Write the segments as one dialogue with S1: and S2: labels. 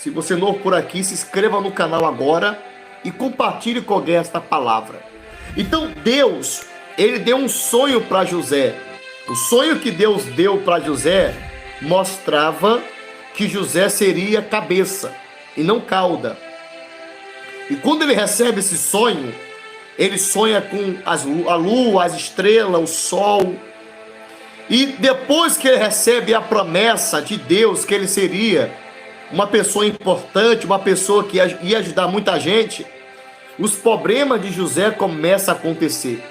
S1: Se você é novo por aqui, se inscreva no canal agora e compartilhe com alguém esta palavra. Então Deus, ele deu um sonho para José. O sonho que Deus deu para José mostrava que José seria cabeça e não cauda. E quando ele recebe esse sonho, ele sonha com a lua, as estrelas, o sol. E depois que ele recebe a promessa de Deus que ele seria uma pessoa importante, uma pessoa que ia ajudar muita gente, os problemas de José começam a acontecer.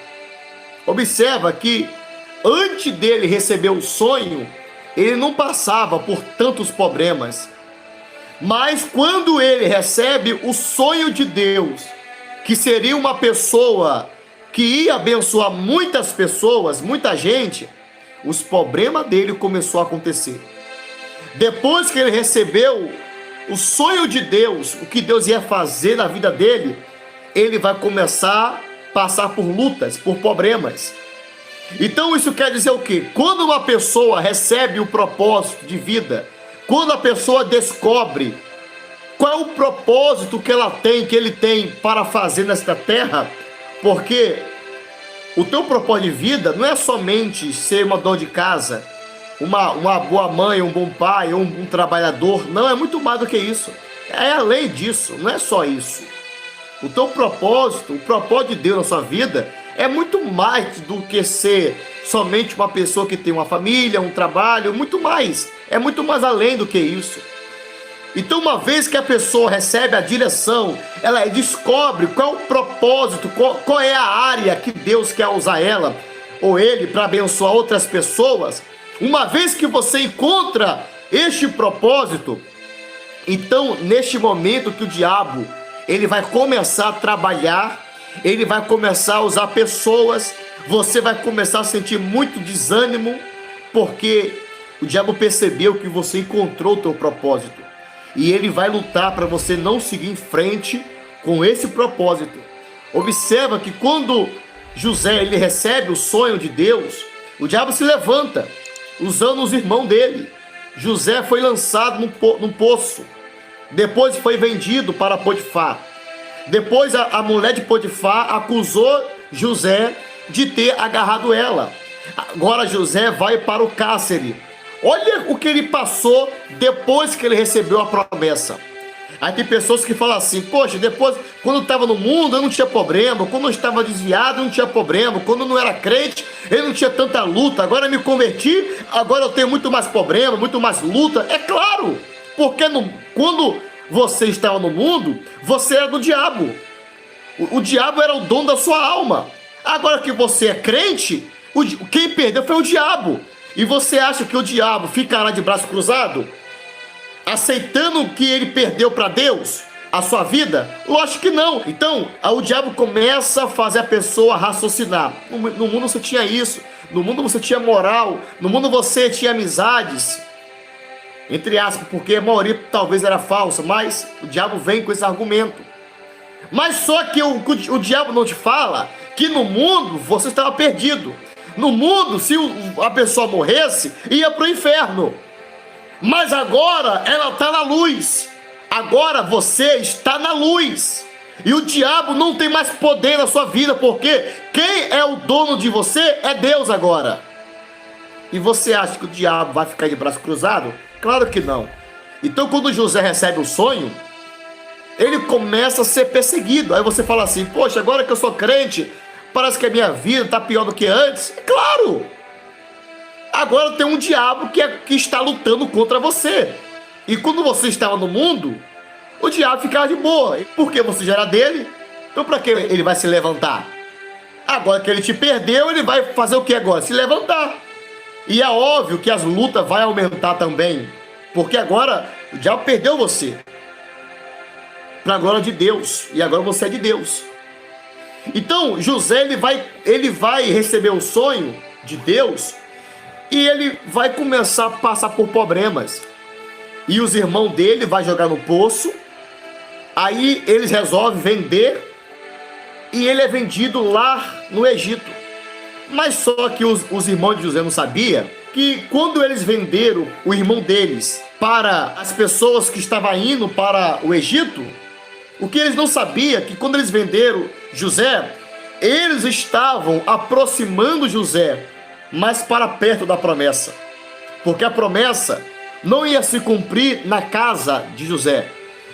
S1: Observa que antes dele receber o sonho, ele não passava por tantos problemas. Mas quando ele recebe o sonho de Deus, que seria uma pessoa que ia abençoar muitas pessoas, muita gente, os problemas dele começaram a acontecer. Depois que ele recebeu o sonho de Deus, o que Deus ia fazer na vida dele, ele vai começar a passar por lutas, por problemas. Então isso quer dizer o quê? Quando uma pessoa recebe o propósito de vida, quando a pessoa descobre qual é o propósito que ele tem para fazer nesta terra, porque o teu propósito de vida não é somente ser uma dona de casa, uma boa mãe, um bom pai, um trabalhador. Não, é muito mais do que isso. É além disso, não é só isso. O teu propósito, o propósito de Deus na sua vida é muito mais do que ser somente uma pessoa que tem uma família, um trabalho, muito mais. É muito mais além do que isso. Então, uma vez que a pessoa recebe a direção, ela descobre qual é o propósito, qual é a área que Deus quer usar ela ou ele para abençoar outras pessoas. Uma vez que você encontra este propósito, então neste momento que o diabo ele vai começar a trabalhar, ele vai começar a usar pessoas, você vai começar a sentir muito desânimo, porque o diabo percebeu que você encontrou o teu propósito. E ele vai lutar para você não seguir em frente com esse propósito. Observa que quando José ele recebe o sonho de Deus, o diabo se levanta, usando os irmãos dele. José foi lançado num poço. Depois foi vendido para Potifar. Depois a mulher de Potifar acusou José de ter agarrado ela. Agora José vai para o cárcere. Olha o que ele passou depois que ele recebeu a promessa. Aí tem pessoas que falam assim: poxa, depois, quando eu estava no mundo, eu não tinha problema. Quando eu estava desviado, eu não tinha problema. Quando eu não era crente, eu não tinha tanta luta. Agora eu me converti, agora eu tenho muito mais problema, muito mais luta. É claro, porque quando você estava no mundo, você era do diabo. O diabo era o dono da sua alma. Agora que você é crente, quem perdeu foi o diabo. E você acha que o diabo ficará de braço cruzado, aceitando que ele perdeu para Deus a sua vida? Lógico que não. Então, o diabo começa a fazer a pessoa raciocinar. No mundo você tinha isso, no mundo você tinha moral, no mundo você tinha amizades, entre aspas, porque a maioria talvez era falsa, mas o diabo vem com esse argumento. Mas só que o diabo não te fala que no mundo você estava perdido. No mundo, se a pessoa morresse, ia para o inferno. Mas agora ela está na luz. Agora você está na luz. E o diabo não tem mais poder na sua vida, porque quem é o dono de você é Deus agora. E você acha que o diabo vai ficar de braço cruzado? Claro que não. Então quando José recebe o sonho, ele começa a ser perseguido. Aí você fala assim: poxa, agora que eu sou crente, parece que a minha vida está pior do que antes. É claro! Agora tem um diabo que está lutando contra você. E quando você estava no mundo, o diabo ficava de boa. Porque você já era dele. Então para que ele vai se levantar? Agora que ele te perdeu, ele vai fazer o que agora? Se levantar. E é óbvio que as lutas vão aumentar também. Porque agora o diabo perdeu você. Para a glória de Deus. E agora você é de Deus. Então José ele vai receber o sonho de Deus e ele vai começar a passar por problemas. E os irmãos dele vão jogar no poço. Aí eles resolvem vender e ele é vendido lá no Egito. Mas só que os irmãos de José não sabiam que quando eles venderam o irmão deles para as pessoas que estavam indo para o Egito, o que eles não sabiam é que quando eles venderam José, eles estavam aproximando José mais para perto da promessa, porque a promessa não ia se cumprir na casa de José,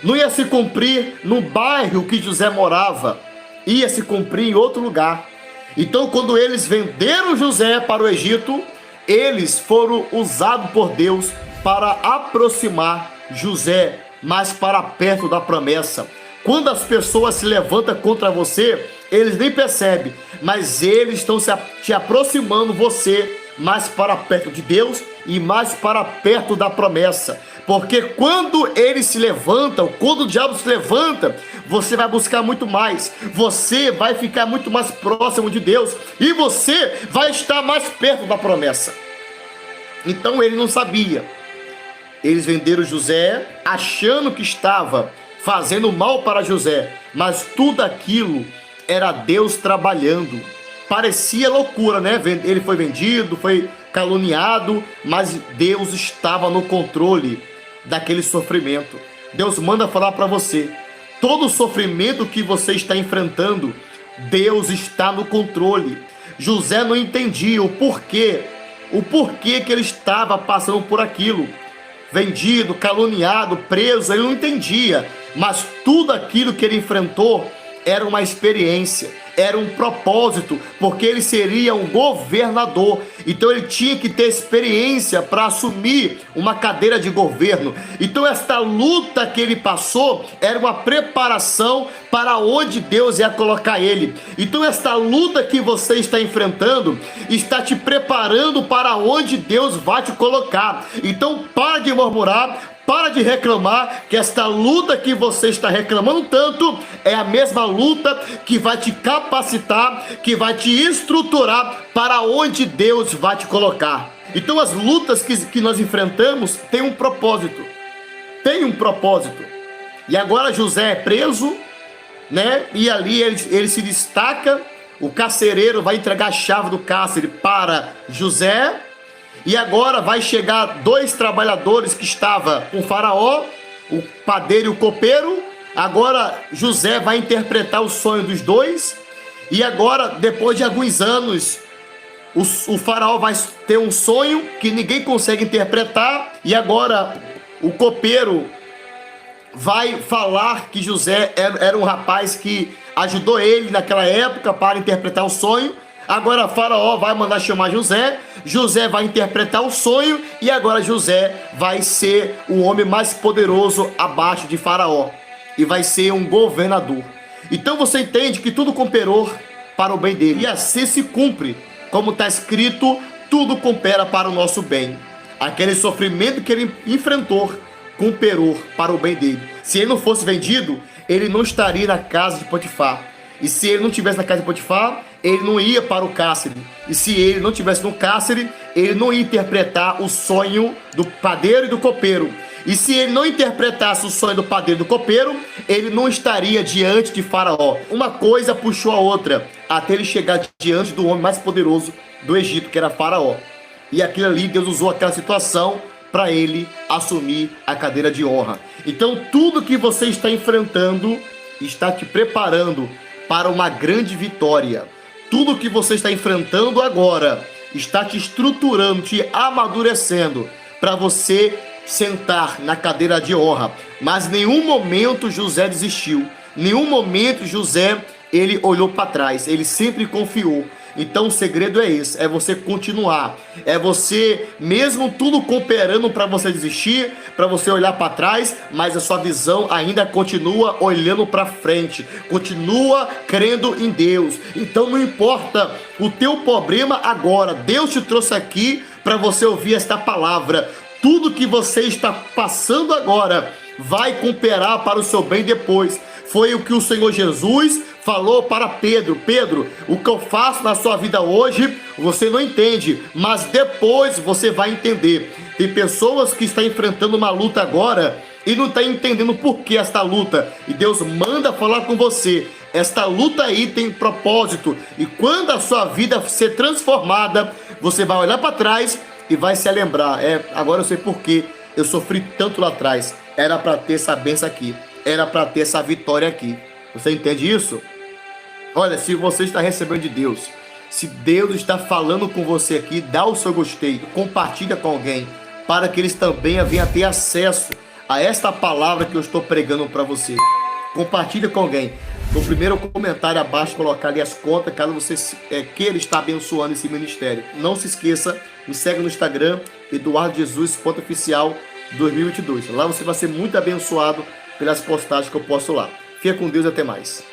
S1: não ia se cumprir no bairro que José morava, ia se cumprir em outro lugar. Então, quando eles venderam José para o Egito, eles foram usados por Deus para aproximar José mais para perto da promessa. Quando as pessoas se levantam contra você, eles nem percebem, mas eles estão te aproximando você mais para perto de Deus e mais para perto da promessa. Porque quando eles se levantam, quando o diabo se levanta, você vai buscar muito mais, você vai ficar muito mais próximo de Deus e você vai estar mais perto da promessa. Então ele não sabia. Eles venderam José achando que estava fazendo mal para José, mas tudo aquilo era Deus trabalhando. Parecia loucura, né? Ele foi vendido, foi caluniado, mas Deus estava no controle daquele sofrimento. Deus manda falar para você: todo o sofrimento que você está enfrentando, Deus está no controle. José não entendia o porquê que ele estava passando por aquilo. Vendido, caluniado, preso, ele não entendia, mas tudo aquilo que ele enfrentou era uma experiência, era um propósito, porque ele seria um governador. Então ele tinha que ter experiência para assumir uma cadeira de governo. Então esta luta que ele passou era uma preparação para onde Deus ia colocar ele. Então esta luta que você está enfrentando está te preparando para onde Deus vai te colocar. Então para de murmurar, para de reclamar, que esta luta que você está reclamando tanto é a mesma luta que vai te capacitar, que vai te estruturar para onde Deus vai te colocar. Então as lutas que nós enfrentamos têm um propósito. Tem um propósito. E agora José é preso, né? E ali ele se destaca. O carcereiro vai entregar a chave do cárcere para José. E agora vai chegar dois trabalhadores que estavam com o faraó, o padeiro e o copeiro. Agora José vai interpretar o sonho dos dois. E agora, depois de alguns anos, o faraó vai ter um sonho que ninguém consegue interpretar. E agora o copeiro vai falar que José era um rapaz que ajudou ele naquela época para interpretar o sonho. Agora o faraó vai mandar chamar José, José vai interpretar o sonho e agora José vai ser o homem mais poderoso abaixo de faraó e vai ser um governador. Então você entende que tudo cooperou para o bem dele e assim se cumpre, como está escrito, tudo coopera para o nosso bem. Aquele sofrimento que ele enfrentou cooperou para o bem dele. Se ele não fosse vendido, ele não estaria na casa de Potifar. E se ele não estivesse na casa de Potifar, ele não ia para o cárcere. E se ele não estivesse no cárcere, ele não ia interpretar o sonho do padeiro e do copeiro. E se ele não interpretasse o sonho do padeiro e do copeiro, ele não estaria diante de Faraó. Uma coisa puxou a outra, até ele chegar diante do homem mais poderoso do Egito, que era Faraó. E aquilo ali, Deus usou aquela situação para ele assumir a cadeira de honra. Então tudo que você está enfrentando está te preparando para uma grande vitória. Tudo que você está enfrentando agora está te estruturando, te amadurecendo para você sentar na cadeira de honra. Mas em nenhum momento José desistiu. Em nenhum momento José ele olhou para trás. Ele sempre confiou. Então o segredo é esse, é você continuar, é você, mesmo tudo cooperando para você desistir, para você olhar para trás, mas a sua visão ainda continua olhando para frente, continua crendo em Deus. Então não importa o teu problema agora, Deus te trouxe aqui para você ouvir esta palavra. Tudo que você está passando agora vai cooperar para o seu bem depois. Foi o que o Senhor Jesus falou para Pedro: Pedro, o que eu faço na sua vida hoje, você não entende, mas depois você vai entender. Tem pessoas que estão enfrentando uma luta agora e não estão entendendo por que esta luta. E Deus manda falar com você. Esta luta aí tem propósito. E quando a sua vida ser transformada, você vai olhar para trás e vai se lembrar, agora eu sei por que eu sofri tanto lá atrás. Era para ter essa bênção aqui, era para ter essa vitória aqui. Você entende isso? Olha, se você está recebendo de Deus, se Deus está falando com você aqui, dá o seu gostei, compartilha com alguém, para que eles também venham a ter acesso a esta palavra que eu estou pregando para você. Compartilha com alguém. No primeiro comentário abaixo, colocar ali as contas, caso você queira estar abençoando esse ministério. Não se esqueça, me segue no Instagram, eduardojesus.oficial 2022. Lá você vai ser muito abençoado pelas postagens que eu posto lá. Fica com Deus e até mais.